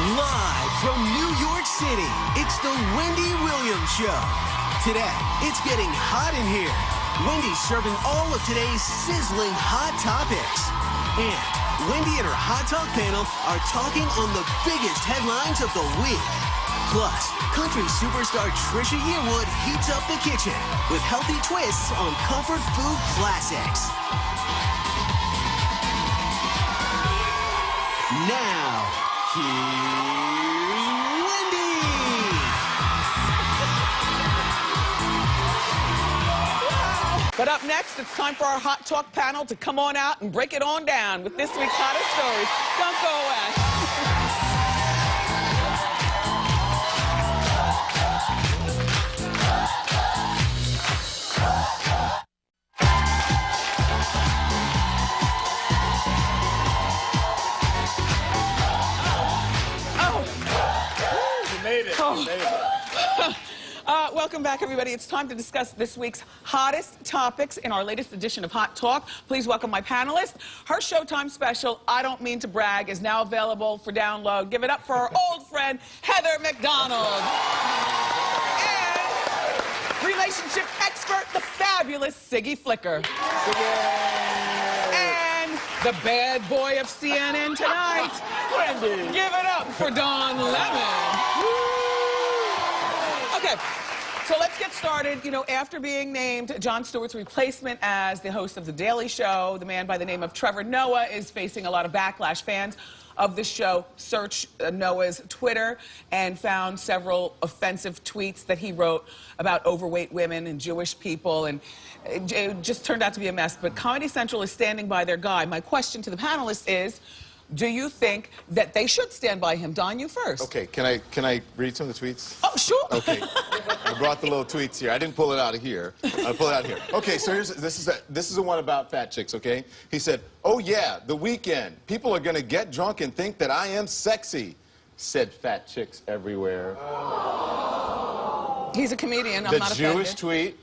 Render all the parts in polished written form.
Live from New York City, it's the Wendy Williams Show. Today, it's getting hot in here. Wendy's serving all of today's sizzling hot topics. And Wendy and her Hot Talk panel are talking on the biggest headlines of the week. Plus, country superstar Trisha Yearwood heats up the kitchen with healthy twists on comfort food classics. Now, here's Wendy! But up next, it's time for our Hot Talk panel to come on out and break it on down with this week's hottest stories. Don't go away. Welcome back, everybody. It's time to discuss this week's hottest topics in our latest edition of Hot Talk. Please welcome my panelist. Her Showtime special, I Don't Mean to Brag, is now available for download. Give it up for our old friend, Heather McDonald. And relationship expert, the fabulous Siggy Flicker. And the bad boy of CNN tonight, Wendy. Give it up for Don Lemon. Okay. So let's get started. You know, after being named Jon Stewart's replacement as the host of The Daily Show, the man by the name of Trevor Noah is facing a lot of backlash. Fans of the show searched Noah's Twitter and found several offensive tweets that he wrote about overweight women and Jewish people, and it just turned out to be a mess. But Comedy Central is standing by their guy. My question to the panelists is, do you think that they should stand by him? Don, you first. Okay, can I read some of the tweets? Oh, sure. Okay, I brought the little tweets here. I didn't pull it out of here. I pull it out here. Okay, so this is the one about fat chicks. Okay, he said, "Oh yeah, the weekend. People are gonna get drunk and think that I am sexy," said fat chicks everywhere. He's a comedian. I'm not offended. The Jewish tweet: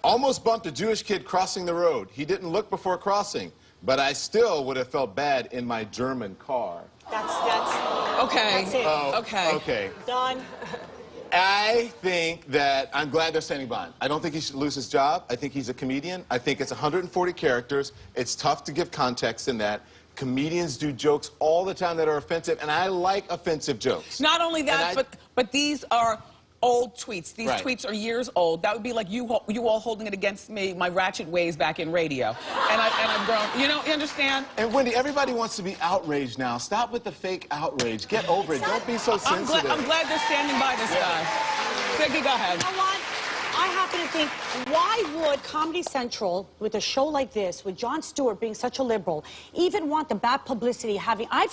"Almost bumped a Jewish kid crossing the road. He didn't look before crossing. But I still would have felt bad in my German car." That's okay. That's it. Oh, okay. Okay. Done. I think that I'm glad they're standing by him. I don't think he should lose his job. I think he's a comedian. I think it's 140 characters. It's tough to give context in that. Comedians do jokes all the time that are offensive, and I like offensive jokes. Not only that, but these are old tweets. These Right. tweets are years old. That would be like you all holding it against me, my ratchet ways back in radio. And I've grown. You know, you understand? And Wendy, everybody wants to be outraged now. Stop with the fake outrage. Get over it. Don't be so sensitive. I'm glad they're standing by this guy. Siggy, go ahead. You know what? I happen to think, why would Comedy Central, with a show like this, with Jon Stewart being such a liberal, even want the bad publicity having... I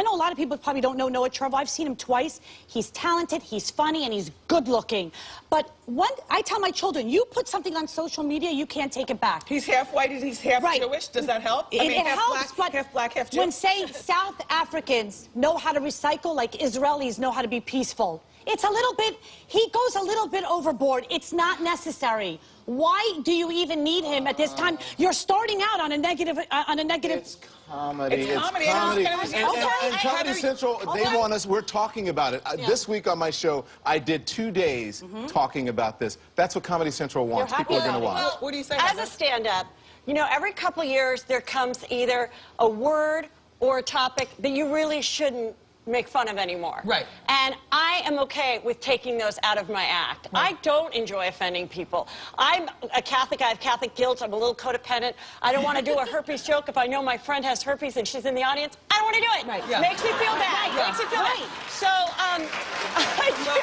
know a lot of people probably don't know Noah Trevor. I've seen him twice. He's talented, he's funny, and he's good looking. But when I tell my children, you put something on social media, you can't take it back. He's half white and he's half Jewish. Does that help? It helps, but half black, half Jew. When, say, South Africans know how to recycle like Israelis know how to be peaceful, it's a little bit, he goes a little bit overboard. It's not necessary. Why do you even need him at this time? You're starting out on a negative, It's comedy. It's comedy. And Comedy Central, they want us, we're talking about it. This week on my show, I did 2 days talking about this. That's what Comedy Central wants. People are going to watch. Well, what do you say? As a stand-up, you know, every couple years there comes either a word or a topic that you really shouldn't make fun of anymore. Right. And I am okay with taking those out of my act. Right. I don't enjoy offending people. I'm a Catholic. I have Catholic guilt. I'm a little codependent. I don't want to do a herpes joke if I know my friend has herpes and she's in the audience. I don't want to do it. Right. Yeah. Makes me feel bad. Right. Makes me feel bad. So, I do.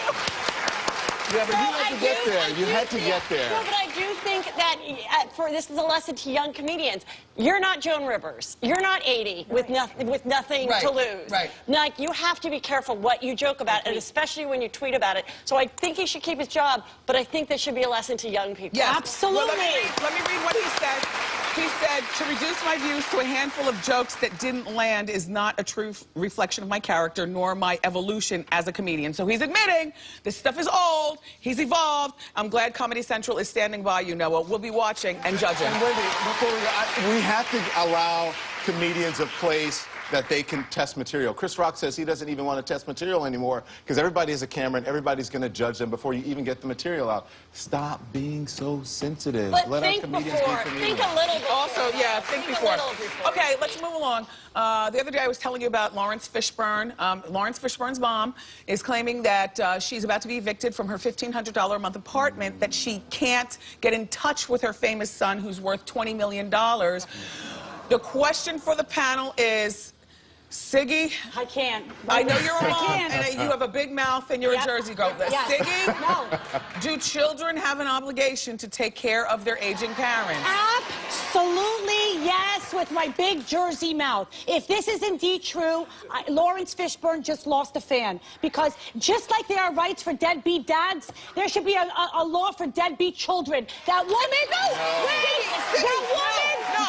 Yeah, but you had to get there. You had to get there. No, but I do think that this is a lesson to young comedians. You're not Joan Rivers. You're not 80 with nothing to lose. Right. Like, you have to be careful what you joke about, and especially when you tweet about it. So I think he should keep his job, but I think there should be a lesson to young people. Yes. Absolutely. Well, let me read what he said. He said, "To reduce my views to a handful of jokes that didn't land is not a true reflection of my character nor my evolution as a comedian." So he's admitting this stuff is old. He's evolved. I'm glad Comedy Central is standing by you, Noah. We'll be watching and judging. And Wendy, before we have to allow comedians a place that they can test material. Chris Rock says he doesn't even want to test material anymore because everybody has a camera and everybody's going to judge them before you even get the material out. Stop being so sensitive. But Let think our comedians before. be comedians. Think a little before. Also, yeah, think before. a little before. Okay, let's move along. The other day I was telling you about Lawrence Fishburne. Lawrence Fishburne's mom is claiming that she's about to be evicted from her $1,500 a month apartment, that she can't get in touch with her famous son who's worth $20 million. The question for the panel is, Siggy, I can't. I know you're a I mom, can't. and you have a big mouth, and you're Yep. a Jersey girl. Yes. Siggy, No. do children have an obligation to take care of their aging parents? Absolutely yes, with my big Jersey mouth. If this is indeed true, Lawrence Fishburne just lost a fan. Because just like there are rights for deadbeat dads, there should be a law for deadbeat children. That woman, that woman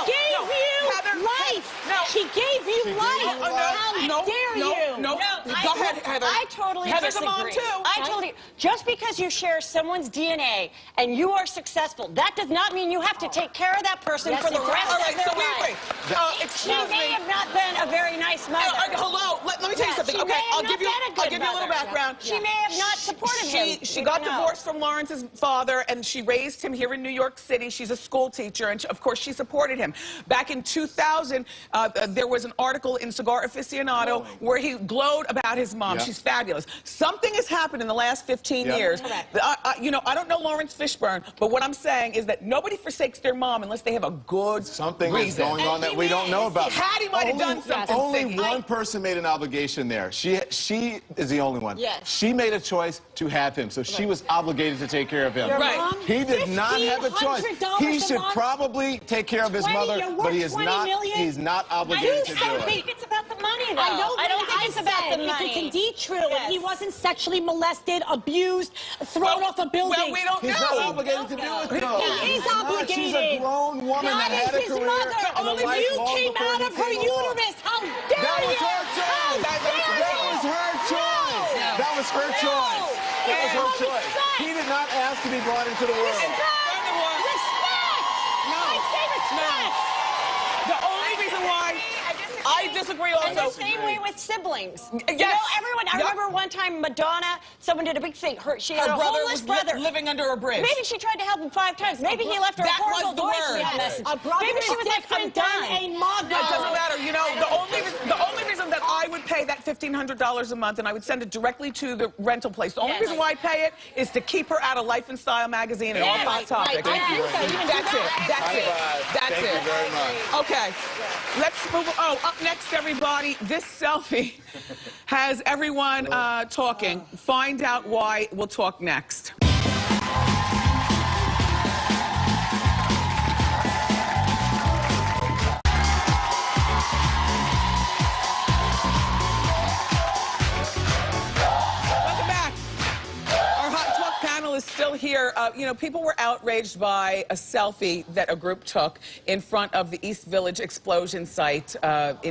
gave you Heather, life. no. She gave you life. How dare you? No, go ahead, Heather. I totally Heather's disagree. a mom, too. I totally. Just because you share someone's DNA and you are successful, that does not mean you have to take care of that person Yes, for the it does. rest All of right, their so wait. life. She Excuse may me. have not been a very nice mother. Hello, let me tell you Yeah, something. she Okay, may have I'll not give you been a good a little mother. background. She may have not supported him. She We got don't know. divorced from Lawrence's father, and she raised him here in New York City. She's a school teacher, and of course, she supported him. Back in 2000, there was an article in Cigar Aficionado where he glowed about his mom. Yeah. She's fabulous. Something has happened in the last 15 Yeah. years. Correct. You know, I don't know Lawrence Fishburne, but what I'm saying is that nobody forsakes their mom unless they have a good Something is reason. going on that we don't know about. Hattie might have done something. Only Siggy. one person made an obligation there. She is the only one. Yes. She made a choice to have him, so she was obligated to take care of him. Your Right. mom, He did not have a choice. $1,500 He a should month? probably take care of his 20, mother, you're but he worth is 20 not. million? He's not I obligated to do I it. think it's about the money, though. I know. I don't think it's about the money. If it's indeed true, Yes. and he wasn't sexually molested, abused, thrown off a building. Well, we don't He's know. not obligated to do it, though. He is obligated. She's a grown woman That that had is a his career mother. and a Only life you long came before out he of her came along. uterus. How dare That you? was her choice. That was her choice. That was her choice. That was her choice. He did not ask to be brought into the world. Furthermore, Respect. I say respect. the only reason why I disagree And the also. same way with siblings. You Yes. know, everyone, I Yep. remember one time Madonna, someone did a big thing. She had Her a brother homeless was brother. living under a bridge. Maybe she tried to help him 5 times. Maybe he left her a That was horrible the word. voicemail message. A brother Maybe is she was like, I'm different than done. a mother. It doesn't matter. You know, the only reason that I would pay that $1,500 a month and I would send it directly to the rental place. The only Yes. reason why I pay it is to keep her out of Life and Style magazine and all Yes, hot right, topics. right. Thank you, Wendy. That's it. That's it. That's Thank it. you very much. Okay, let's move. Oh, up next, everybody. This selfie has everyone talking. Find out why. We'll talk next. Welcome back. Our Hot Talk panel is still here. You know, people were outraged by a selfie that a group took in front of the East Village explosion site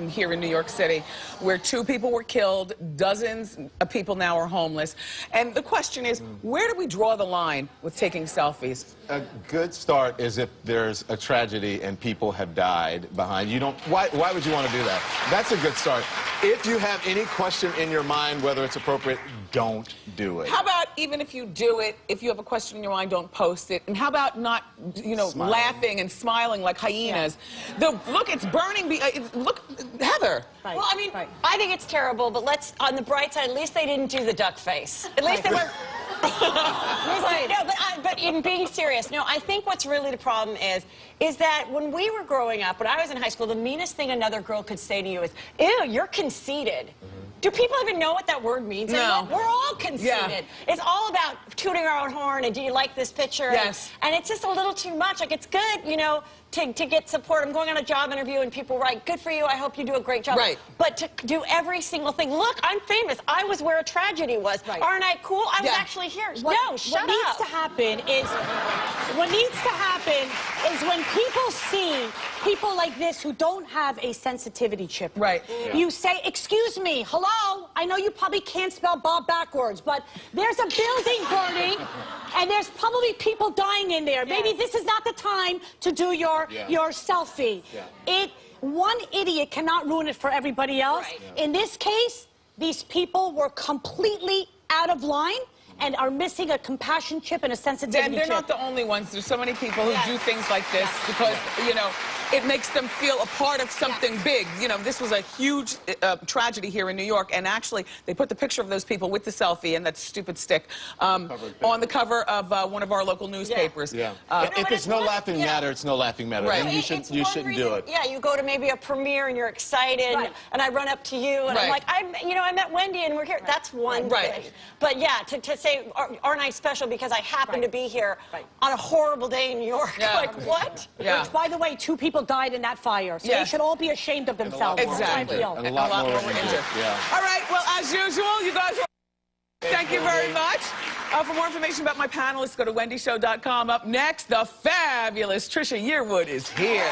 here in New York City, where 2 people were killed, dozens of people now are homeless. And the question is, where do we draw the line with taking selfies? A good start is if there's a tragedy and people have died behind you. Why would you want to do that? That's a good start. If you have any question in your mind whether it's appropriate, don't do it. How about even if you do it, if you have a question in your mind, don't post it? And how about not, you know, Smiling. laughing and smiling like hyenas? Look, it's burning. Look, Heather. Right. Well, I mean, Right. I think it's terrible, but on the bright side, at least they didn't do the duck face. At least they were... No, but in being serious, no, I think what's really the problem is that when we were growing up, when I was in high school, the meanest thing another girl could say to you is, ew, you're conceited. Do people even know what that word means? No. anymore? We're all conceited. Yeah. It's all about tooting our own horn and do you like this picture? Yes. And it's just a little too much. Like, it's good, you know, to get support. I'm going on a job interview and people write, good for you, I hope you do a great job. Right. But to do every single thing, look, I'm famous. I was where a tragedy was. Right. Aren't I cool? I was Yeah. actually here. What Shut needs up. to happen is when people see people like this who don't have a sensitivity chip. Right. Yeah. You say, excuse me, hello, I know you probably can't spell Bob backwards, but there's a building burning and there's probably people dying in there. Maybe this is not the time to do your selfie. Yeah. It One idiot cannot ruin it for everybody else. Right. In this case, these people were completely out of line and are missing a compassion chip and a sensitivity And they're chip. not the only ones. There's so many people who do things like this because, you know, it makes them feel a part of something big. You know, this was a huge tragedy here in New York, and actually, they put the picture of those people with the selfie and that stupid stick on the cover of one of our local newspapers. Yeah. You know, If it's no laughing matter, it's no laughing matter. Right. Then you It's shouldn't one do reason- it. Yeah, you go to maybe a premiere and you're excited, Right. and I run up to you and I'm Right. like, I met Wendy and we're here. That's one Right. thing. But yeah, to say, aren't I special because I happen to be here on a horrible day in New York? Yeah. Like, what? Yeah. Which, by the way, 2 people died in that fire. So Yeah. they should all be ashamed of themselves. more That's how I Exactly. feel. And a lot more were injured. injured. Yeah. All right, well, as usual, you guys thank you very much. For more information about my panelists, go to wendyshow.com. Up next, the fabulous Trisha Yearwood is here.